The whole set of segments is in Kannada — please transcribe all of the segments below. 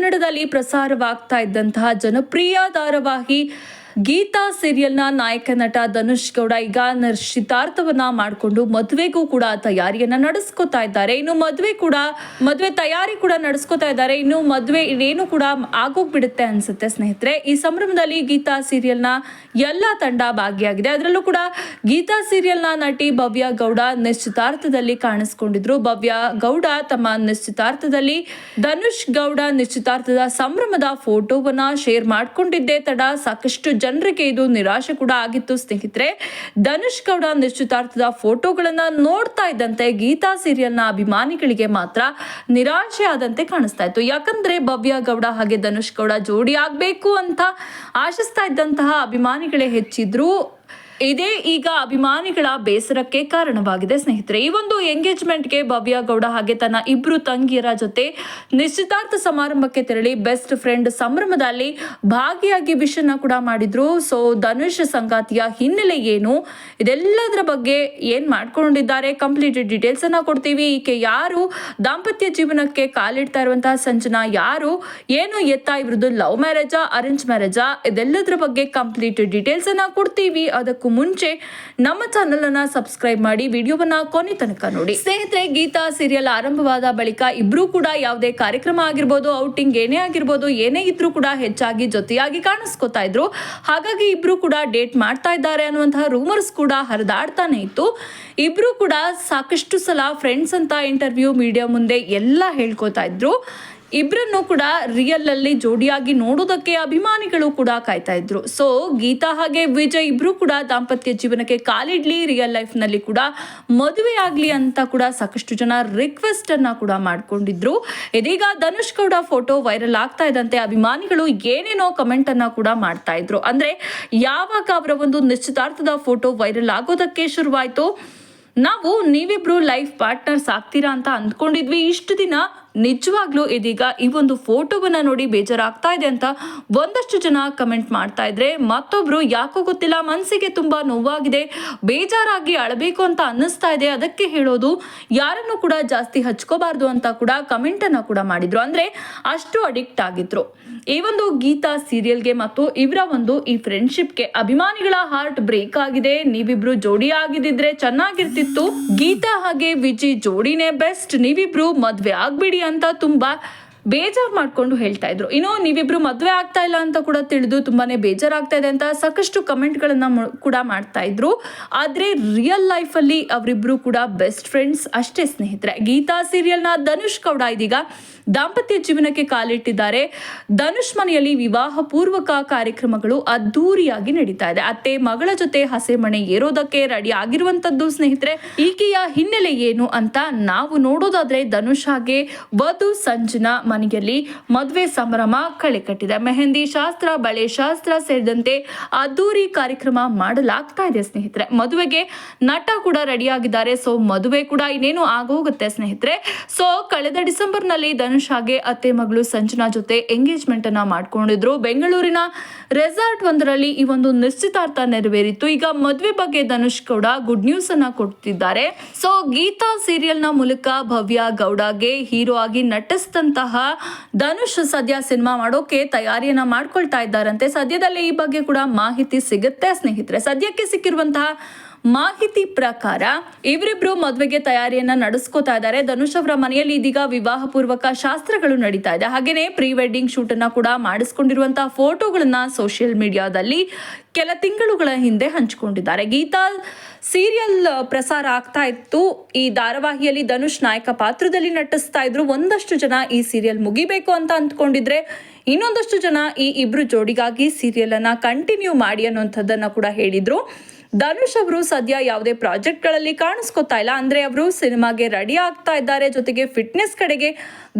ಕನ್ನಡದಲ್ಲಿ ಪ್ರಸಾರವಾಗ್ತಾ ಇದ್ದಂತಹ ಜನಪ್ರಿಯ ಧಾರಾವಾಹಿ ಗೀತಾ ಸೀರಿಯಲ್ನ ನಾಯಕ ನಟ ಧನುಷ್ ಗೌಡ ಈಗ ನಿಶ್ಚಿತಾರ್ಥವನ್ನ ಮಾಡಿಕೊಂಡು ಮದುವೆಗೂ ಕೂಡ ತಯಾರಿಯನ್ನ ನಡೆಸ್ಕೊತಾ ಇದ್ದಾರೆ. ಇನ್ನು ಮದುವೆ ತಯಾರಿ ಕೂಡ ನಡೆಸ್ಕೊತಾ ಇದ್ದಾರೆ. ಇನ್ನು ಮದುವೆ ಇನ್ನೇನು ಕೂಡ ಆಗೋಗ್ಬಿಡುತ್ತೆ ಅನ್ಸುತ್ತೆ ಸ್ನೇಹಿತರೆ. ಈ ಸಂಭ್ರಮದಲ್ಲಿ ಗೀತಾ ಸೀರಿಯಲ್ನ ಎಲ್ಲ ತಂಡ ಭಾಗಿಯಾಗಿದೆ. ಅದರಲ್ಲೂ ಕೂಡ ಗೀತಾ ಸೀರಿಯಲ್ನ ನಟಿ ಭವ್ಯ ಗೌಡ ನಿಶ್ಚಿತಾರ್ಥದಲ್ಲಿ ಕಾಣಿಸ್ಕೊಂಡಿದ್ರು. ಭವ್ಯ ಗೌಡ ತಮ್ಮ ನಿಶ್ಚಿತಾರ್ಥದಲ್ಲಿ ಧನುಷ್ ಗೌಡ ನಿಶ್ಚಿತಾರ್ಥದ ಸಂಭ್ರಮದ ಫೋಟೋವನ್ನ ಶೇರ್ ಮಾಡ್ಕೊಂಡಿದ್ದೇ ತಡ ಸಾಕಷ್ಟು ಜನರಿಗೆ ಇದು ನಿರಾಶೆ ಕೂಡ ಆಗಿತ್ತು ಸ್ನೇಹಿತರೆ. ಧನುಷ್ ಗೌಡ ನಿಶ್ಚಿತಾರ್ಥದ ಫೋಟೋಗಳನ್ನ ನೋಡ್ತಾ ಇದ್ದಂತೆ ಗೀತಾ ಸೀರಿಯಲ್ನ ಅಭಿಮಾನಿಗಳಿಗೆ ಮಾತ್ರ ನಿರಾಶೆ ಆದಂತೆ ಕಾಣಿಸ್ತಾ ಇತ್ತು. ಯಾಕಂದ್ರೆ ಭವ್ಯ ಗೌಡ ಹಾಗೆ ಧನುಷ್ ಗೌಡ ಜೋಡಿ ಆಗ್ಬೇಕು ಅಂತ ಆಶಿಸ್ತಾ ಇದ್ದಂತಹ ಅಭಿಮಾನಿಗಳೇ ಹೆಚ್ಚಿದ್ರು. ಇದೇ ಈಗ ಅಭಿಮಾನಿಗಳ ಬೇಸರಕ್ಕೆ ಕಾರಣವಾಗಿದೆ ಸ್ನೇಹಿತರೆ. ಈ ಒಂದು ಎಂಗೇಜ್ಮೆಂಟ್ಗೆ ಭವ್ಯ ಗೌಡ ಹಾಗೆ ತನ್ನ ಇಬ್ರು ತಂಗಿಯರ ಜೊತೆ ನಿಶ್ಚಿತಾರ್ಥ ಸಮಾರಂಭಕ್ಕೆ ತೆರಳಿ ಬೆಸ್ಟ್ ಫ್ರೆಂಡ್ ಸಂಭ್ರಮದಲ್ಲಿ ಭಾಗಿಯಾಗಿ ವಿಶನ್ನ ಕೂಡ ಮಾಡಿದ್ರು. ಸೊ ಧನುಷ್ ಸಂಗಾತಿಯ ಹಿನ್ನೆಲೆ ಏನು, ಇದೆಲ್ಲದರ ಬಗ್ಗೆ ಏನ್ ಮಾಡ್ಕೊಂಡಿದ್ದಾರೆ, ಕಂಪ್ಲೀಟ್ ಡೀಟೇಲ್ಸ್ ಅನ್ನ ಕೊಡ್ತೀವಿ. ಈಕೆ ಯಾರು, ದಾಂಪತ್ಯ ಜೀವನಕ್ಕೆ ಕಾಲಿಡ್ತಾ ಇರುವಂತಹ ಸಂಜನಾ ಯಾರು, ಏನು ಎತ್ತ, ಇವ್ರದ್ದು ಲವ್ ಮ್ಯಾರೇಜಾ ಅರೇಂಜ್ ಮ್ಯಾರೇಜಾ, ಇದೆಲ್ಲದರ ಬಗ್ಗೆ ಕಂಪ್ಲೀಟ್ ಡೀಟೇಲ್ಸ್ ಅನ್ನ ಕೊಡ್ತೀವಿ. ಅದಕ್ಕೂ ಮುಂಚೆ ನಮ್ಮ ಚಾನೆಲ್ ಅನ್ನ ಸಬ್ಸ್ಕ್ರೈಬ್ ಮಾಡಿ ವಿಡಿಯೋವನ್ನ ಕೊನೆ ತನಕ ನೋಡಿ ಸ್ನೇಹಿತರೆ. ಗೀತಾ ಸೀರಿಯಲ್ ಆರಂಭವಾದ ಬಳಿಕ ಇಬ್ರು ಕೂಡ ಯಾವುದೇ ಕಾರ್ಯಕ್ರಮ ಆಗಿರ್ಬೋದು, ಔಟಿಂಗ್ ಏನೇ ಆಗಿರ್ಬೋದು, ಏನೇ ಇದ್ರೂ ಕೂಡ ಹೆಚ್ಚಾಗಿ ಜೊತೆಯಾಗಿ ಕಾಣಿಸ್ಕೊತಾ ಇದ್ರು. ಹಾಗಾಗಿ ಇಬ್ರು ಕೂಡ ಡೇಟ್ ಮಾಡ್ತಾ ಇದ್ದಾರೆ ಅನ್ನುವಂತಹ ರೂಮರ್ಸ್ ಕೂಡ ಹರಿದಾಡ್ತಾನೆ ಇತ್ತು. ಇಬ್ರು ಕೂಡ ಸಾಕಷ್ಟು ಸಲ ಫ್ರೆಂಡ್ಸ್ ಅಂತ ಇಂಟರ್ವ್ಯೂ, ಮೀಡಿಯಾ ಮುಂದೆ ಎಲ್ಲ ಹೇಳ್ಕೊತಾ ಇದ್ರು. ಇಬ್ಬರನ್ನು ಕೂಡ ರಿಯಲ್ ಅಲ್ಲಿ ಜೋಡಿಯಾಗಿ ನೋಡೋದಕ್ಕೆ ಅಭಿಮಾನಿಗಳು ಕೂಡ ಕಾಯ್ತಾ ಇದ್ರು. ಸೊ ಗೀತಾ ಹಾಗೆ ವಿಜಯ್ ಇಬ್ರು ಕೂಡ ದಾಂಪತ್ಯ ಜೀವನಕ್ಕೆ ಕಾಲಿಡ್ಲಿ, ರಿಯಲ್ ಲೈಫ್ ನಲ್ಲಿ ಕೂಡ ಮದುವೆ ಆಗ್ಲಿ ಅಂತ ಕೂಡ ಸಾಕಷ್ಟು ಜನ ರಿಕ್ವೆಸ್ಟ್ ಅನ್ನ ಕೂಡ ಮಾಡ್ಕೊಂಡಿದ್ರು. ಇದೀಗ ಧನುಷ್ ಗೌಡ ಫೋಟೋ ವೈರಲ್ ಆಗ್ತಾ ಇದ್ದಂತೆ ಅಭಿಮಾನಿಗಳು ಏನೇನೋ ಕಮೆಂಟ್ ಅನ್ನ ಕೂಡ ಮಾಡ್ತಾ ಇದ್ರು. ಅಂದ್ರೆ ಯಾವಾಗ ಅವರ ಒಂದು ನಿಶ್ಚಿತಾರ್ಥದ ಫೋಟೋ ವೈರಲ್ ಆಗೋದಕ್ಕೆ ಶುರುವಾಯ್ತು, ನೀವಿಬ್ರು ಲೈಫ್ ಪಾರ್ಟ್ನರ್ಸ್ ಆಗ್ತೀರಾ ಅಂತ ಅಂದ್ಕೊಂಡಿದ್ವಿ ಇಷ್ಟು ದಿನ, ನಿಜವಾಗ್ಲೂ ಇದೀಗ ಈ ಒಂದು ಫೋಟೋವನ್ನ ನೋಡಿ ಬೇಜಾರಾಗ್ತಾ ಇದೆ ಅಂತ ಒಂದಷ್ಟು ಜನ ಕಮೆಂಟ್ ಮಾಡ್ತಾ ಇದ್ರೆ, ಮತ್ತೊಬ್ರು ಯಾಕೋ ಗೊತ್ತಿಲ್ಲ ಮನಸ್ಸಿಗೆ ತುಂಬಾ ನೋವಾಗಿದೆ, ಬೇಜಾರಾಗಿ ಅಳಬೇಕು ಅಂತ ಅನ್ನಿಸ್ತಾ ಇದೆ, ಅದಕ್ಕೆ ಹೇಳೋದು ಯಾರನ್ನು ಕೂಡ ಜಾಸ್ತಿ ಹಚ್ಕೋಬಾರ್ದು ಅಂತ ಕೂಡ ಕಮೆಂಟ್ ಅನ್ನ ಕೂಡ ಮಾಡಿದ್ರು. ಅಂದ್ರೆ ಅಷ್ಟು ಅಡಿಕ್ಟ್ ಆಗಿದ್ರು ಈ ಒಂದು ಗೀತಾ ಸೀರಿಯಲ್ಗೆ ಮತ್ತು ಇವರ ಒಂದು ಈ ಫ್ರೆಂಡ್ಶಿಪ್ಗೆ. ಅಭಿಮಾನಿಗಳ ಹಾರ್ಟ್ ಬ್ರೇಕ್ ಆಗಿದೆ. ನೀವಿಬ್ರು ಜೋಡಿ ಆಗಿದ್ರೆ ಚೆನ್ನಾಗಿರ್ತಿತ್ತು, ಗೀತಾ ಹಾಗೆ ವಿಜಯ್ ಜೋಡಿನೇ ಬೆಸ್ಟ್, ನೀವಿಬ್ರು ಮದ್ವೆ ಆಗ್ಬಿಡಿ ಅಂತ ತುಂಬಾ ಬೇಜಾರ್ ಮಾಡ್ಕೊಂಡು ಹೇಳ್ತಾ ಇದ್ರು. ಇನ್ನು ನೀವಿಬ್ರು ಮದ್ವೆ ಆಗ್ತಾ ಇಲ್ಲ ಅಂತ ಕೂಡ ತಿಳಿದು ತುಂಬಾನೇ ಬೇಜಾರಾಗ್ತಾ ಇದೆ ಅಂತ ಸಾಕಷ್ಟು ಕಮೆಂಟ್ ಗಳನ್ನ ಕೂಡ ಮಾಡ್ತಾ ಇದ್ರು. ಆದ್ರೆ ರಿಯಲ್ ಲೈಫ್ ಅಲ್ಲಿ ಅವರಿಬ್ರು ಕೂಡ ಬೆಸ್ಟ್ ಫ್ರೆಂಡ್ಸ್ ಅಷ್ಟೇ ಸ್ನೇಹಿತರೆ. ಗೀತಾ ಸೀರಿಯಲ್ ನ ಧನುಷ್ ಗೌಡ ಇದೀಗ ದಾಂಪತ್ಯ ಜೀವನಕ್ಕೆ ಕಾಲಿಟ್ಟಿದ್ದಾರೆ. ಧನುಷ್ ಮನೆಯಲ್ಲಿ ವಿವಾಹ ಪೂರ್ವಕ ಕಾರ್ಯಕ್ರಮಗಳು ಅದ್ದೂರಿಯಾಗಿ ನಡೀತಾ ಇದೆ. ಅತ್ತೆ ಮಗಳ ಜೊತೆ ಹಸೆಮಣೆ ಏರೋದಕ್ಕೆ ರೆಡಿ ಆಗಿರುವಂತದ್ದು ಸ್ನೇಹಿತರೆ. ಈಕೆಯ ಹಿನ್ನೆಲೆ ಏನು ಅಂತ ನಾವು ನೋಡೋದಾದ್ರೆ, ಧನುಷ್ ಹಾಗೆ ವಧು ಸಂಜನಾ ಮನೆಯಲ್ಲಿ ಮದುವೆ ಸಂಭ್ರಮ ಕಳೆ ಕಟ್ಟಿದೆ. ಮೆಹಂದಿ ಶಾಸ್ತ್ರ, ಬಳೆ ಶಾಸ್ತ್ರ ಸೇರಿದಂತೆ ಅದ್ದೂರಿ ಕಾರ್ಯಕ್ರಮ ಮಾಡಲಾಗ್ತಾ ಇದೆ ಸ್ನೇಹಿತರೆ. ಮದುವೆಗೆ ನಟ ಕೂಡ ರೆಡಿ ಆಗಿದ್ದಾರೆ. ಸೊ ಮದುವೆ ಕೂಡ ಇನ್ನೇನು ಆಗೋಗುತ್ತೆ ಸ್ನೇಹಿತರೆ. ಸೊ ಕಳೆದ ಡಿಸೆಂಬರ್ ನಲ್ಲಿ ಧನುಷ್ ಹಾಗೆ ಅತ್ತೆ ಮಗಳು ಸಂಜನಾ ಜೊತೆ ಎಂಗೇಜ್ಮೆಂಟ್ ಅನ್ನ ಮಾಡ್ಕೊಂಡಿದ್ರು. ಬೆಂಗಳೂರಿನ ರೆಸಾರ್ಟ್ ಒಂದರಲ್ಲಿ ಈ ಒಂದು ನಿಶ್ಚಿತಾರ್ಥ ನೆರವೇರಿತ್ತು. ಈಗ ಮದುವೆ ಬಗ್ಗೆ ಧನುಷ್ ಗೌಡ ಗುಡ್ ನ್ಯೂಸ್ ಅನ್ನ ಕೊಡ್ತಿದ್ದಾರೆ. ಸೊ ಗೀತಾ ಸೀರಿಯಲ್ ನ ಮೂಲಕ ಭವ್ಯ ಗೌಡಗೆ ಹೀರೋ ಆಗಿ ನಟಿಸಿದಂತಹ ಧನುಷ್ ಸದ್ಯ ಸಿನಿಮಾ ಮಾಡೋಕೆ ತಯಾರಿಯನ್ನ ಮಾಡ್ಕೊಳ್ತಾ ಇದ್ದಾರಂತೆ. ಸದ್ಯದಲ್ಲೇ ಈ ಬಗ್ಗೆ ಕೂಡ ಮಾಹಿತಿ ಸಿಗುತ್ತೆ ಸ್ನೇಹಿತರೆ. ಸದ್ಯಕ್ಕೆ ಸಿಕ್ಕಿರುವಂತಹ ಮಾಹಿತಿ ಪ್ರಕಾರ ಇವರಿಬ್ರು ಮದುವೆಗೆ ತಯಾರಿಯನ್ನ ನಡೆಸ್ಕೋತಾ ಇದ್ದಾರೆ. ಧನುಷ್ ಅವರ ಮನೆಯಲ್ಲಿ ಇದೀಗ ವಿವಾಹ ಪೂರ್ವಕ ಶಾಸ್ತ್ರಗಳು ನಡೀತಾ ಇದೆ. ಹಾಗೇನೆ ಪ್ರೀ ವೆಡ್ಡಿಂಗ್ ಶೂಟ್ ಅನ್ನ ಕೂಡ ಮಾಡಿಸ್ಕೊಂಡಿರುವಂತಹ ಫೋಟೋಗಳನ್ನ ಸೋಷಿಯಲ್ ಮೀಡಿಯಾದಲ್ಲಿ ಕೆಲ ತಿಂಗಳುಗಳ ಹಿಂದೆ ಹಂಚಿಕೊಂಡಿದ್ದಾರೆ. ಗೀತಾ ಸೀರಿಯಲ್ ಪ್ರಸಾರ ಆಗ್ತಾ ಇತ್ತು. ಈ ಧಾರಾವಾಹಿಯಲ್ಲಿ ಧನುಷ್ ನಾಯಕ ಪಾತ್ರದಲ್ಲಿ ನಟಿಸ್ತಾ ಇದ್ರು. ಒಂದಷ್ಟು ಜನ ಈ ಸೀರಿಯಲ್ ಮುಗಿಬೇಕು ಅಂತ ಅಂದ್ಕೊಂಡಿದ್ರೆ, ಇನ್ನೊಂದಷ್ಟು ಜನ ಈ ಇಬ್ರು ಜೋಡಿಗಾಗಿ ಸೀರಿಯಲ್ ಅನ್ನ ಕಂಟಿನ್ಯೂ ಮಾಡಿ ಅನ್ನುವಂಥದ್ದನ್ನ ಕೂಡ ಹೇಳಿದ್ರು. ಧನುಷ್ ಅವರು ಸದ್ಯ ಯಾವುದೇ ಪ್ರಾಜೆಕ್ಟ್ ಗಳಲ್ಲಿ ಕಾಣಿಸ್ಕೊತಾ ಇಲ್ಲ. ಅಂದ್ರೆ ಅವರು ಸಿನಿಮಾಗೆ ರೆಡಿ ಆಗ್ತಾ ಇದ್ದಾರೆ, ಜೊತೆಗೆ ಫಿಟ್ನೆಸ್ ಕಡೆಗೆ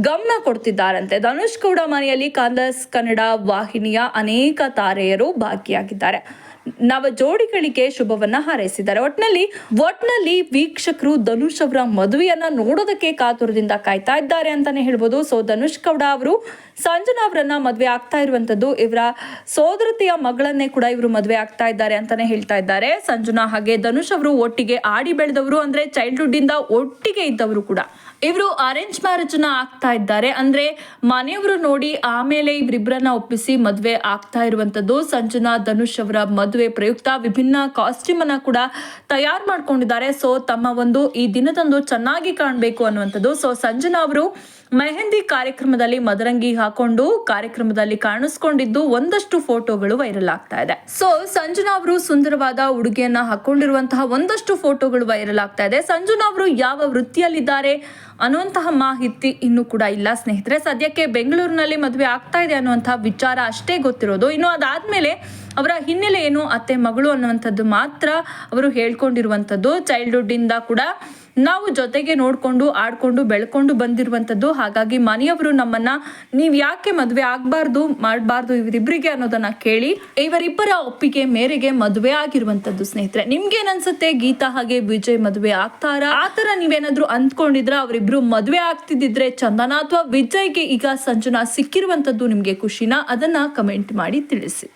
ಗಮನ ಕೊಡ್ತಿದ್ದಾರಂತೆ. ಧನುಷ್ ಗೌಡ ಮನೆಯಲ್ಲಿ ಕಾಲರ್ಸ್ ಕನ್ನಡ ವಾಹಿನಿಯ ಅನೇಕ ತಾರೆಯರು ಭಾಗಿಯಾಗಿದ್ದಾರೆ. ನವ ಜೋಡಿಗಳಿಗೆ ಶುಭವನ್ನ ಹಾರೈಸಿದ್ದಾರೆ. ಒಟ್ನಲ್ಲಿ ವೀಕ್ಷಕರು ಧನುಷ್ ಅವರ ಮದುವೆಯನ್ನ ನೋಡೋದಕ್ಕೆ ಕಾತುರದಿಂದ ಕಾಯ್ತಾ ಇದ್ದಾರೆ ಅಂತಾನೆ ಹೇಳ್ಬೋದು. ಸೊ ಧನುಷ್ ಗೌಡ ಅವರು ಸಂಜನಾ ಅವರನ್ನ ಮದುವೆ ಆಗ್ತಾ ಇರುವಂತದ್ದು ಇವರ ಸೋದರತೆಯ ಮಗಳನ್ನೇ ಕೂಡ ಇವರು ಮದುವೆ ಆಗ್ತಾ ಇದ್ದಾರೆ ಅಂತಾನೆ ಹೇಳ್ತಾ ಇದ್ದಾರೆ. ಸಂಜನಾ ಹಾಗೆ ಧನುಷ್ ಅವರು ಒಟ್ಟಿಗೆ ಆಡಿ ಬೆಳೆದವರು, ಅಂದ್ರೆ ಚೈಲ್ಡ್ಹುಡ್ ಇಂದ ಒಟ್ಟಿಗೆ ಇದ್ದವರು ಕೂಡ. ಇವರು ಅರೇಂಜ್ ಮ್ಯಾರೇಜ್ ನ ಆಗ್ತಾ ಇದ್ದಾರೆ. ಅಂದ್ರೆ ಮನೆಯವರು ನೋಡಿ ಆಮೇಲೆ ಇವರಿಬ್ಬರನ್ನ ಒಪ್ಪಿಸಿ ಮದುವೆ ಆಗ್ತಾ ಇರುವಂತದ್ದು. ಸಂಜನಾ ಧನುಷ್ ಅವರ ಮದುವೆ ಪ್ರಯುಕ್ತ ವಿಭಿನ್ನ ಕಾಸ್ಟ್ಯೂಮ್ ಅನ್ನ ಕೂಡ ತಯಾರು ಮಾಡ್ಕೊಂಡಿದ್ದಾರೆ. ಸೊ ತಮ್ಮ ಒಂದು ಈ ದಿನದಂದು ಚೆನ್ನಾಗಿ ಕಾಣಬೇಕು ಅನ್ನುವಂಥದ್ದು. ಸೊ ಸಂಜನಾ ಅವರು ಮೆಹಂದಿ ಕಾರ್ಯಕ್ರಮದಲ್ಲಿ ಮದರಂಗಿ ಹಾಕೊಂಡು ಕಾರ್ಯಕ್ರಮದಲ್ಲಿ ಕಾಣಿಸ್ಕೊಂಡಿದ್ದು ಒಂದಷ್ಟು ಫೋಟೋಗಳು ವೈರಲ್ ಆಗ್ತಾ ಇದೆ. ಸೊ ಸಂಜನಾ ಅವರು ಸುಂದರವಾದ ಉಡುಗೆಯನ್ನ ಹಾಕೊಂಡಿರುವಂತಹ ಒಂದಷ್ಟು ಫೋಟೋಗಳು ವೈರಲ್ ಆಗ್ತಾ ಇದೆ. ಸಂಜನಾ ಅವರು ಯಾವ ವೃತ್ತಿಯಲ್ಲಿದ್ದಾರೆ ಅನ್ನುವಂತಹ ಮಾಹಿತಿ ಇನ್ನೂ ಕೂಡ ಇಲ್ಲ ಸ್ನೇಹಿತರೆ. ಸದ್ಯಕ್ಕೆ ಬೆಂಗಳೂರಿನಲ್ಲಿ ಮದುವೆ ಆಗ್ತಾ ಇದೆ ಅನ್ನುವಂತಹ ವಿಚಾರ ಅಷ್ಟೇ ಗೊತ್ತಿರೋದು. ಇನ್ನು ಅದಾದ್ಮೇಲೆ ಅವರ ಹಿನ್ನೆಲೆ ಏನು, ಅತ್ತೆ ಮಗಳು ಅನ್ನುವಂಥದ್ದು ಮಾತ್ರ ಅವರು ಹೇಳ್ಕೊಂಡಿರುವಂಥದ್ದು. ಚೈಲ್ಡ್ಹುಡ್ ಇಂದ ಕೂಡ ನಾವು ಜೊತೆಗೆ ನೋಡ್ಕೊಂಡು ಆಡ್ಕೊಂಡು ಬೆಳ್ಕೊಂಡು ಬಂದಿರುವಂಥದ್ದು. ಹಾಗಾಗಿ ಮನೆಯವರು ನಮ್ಮನ್ನ ನೀವ್ ಯಾಕೆ ಮದುವೆ ಆಗ್ಬಾರ್ದು ಮಾಡಬಾರ್ದು ಇವರಿಬ್ಬರಿಗೆ ಅನ್ನೋದನ್ನ ಕೇಳಿ ಇವರಿಬ್ಬರ ಒಪ್ಪಿಗೆ ಮೇರೆಗೆ ಮದುವೆ ಆಗಿರುವಂತದ್ದು. ಸ್ನೇಹಿತರೆ, ನಿಮ್ಗೇನ್ ಅನ್ಸುತ್ತೆ? ಗೀತಾ ಹಾಗೆ ವಿಜಯ್ ಮದುವೆ ಆಗ್ತಾರಾ? ಆತರ ನೀವೇನಾದ್ರೂ ಅಂದ್ಕೊಂಡಿದ್ರ ಅವರಿಬ್ರು ಮದುವೆ ಆಗ್ತಿದ್ರೆ ಚಂದನ ಅಥವಾ ವಿಜಯ್ಗೆ ಈಗ ಸಂಜನಾ ಸಿಕ್ಕಿರುವಂತದ್ದು ನಿಮ್ಗೆ ಖುಷಿನಾ? ಅದನ್ನ ಕಮೆಂಟ್ ಮಾಡಿ ತಿಳಿಸಿ.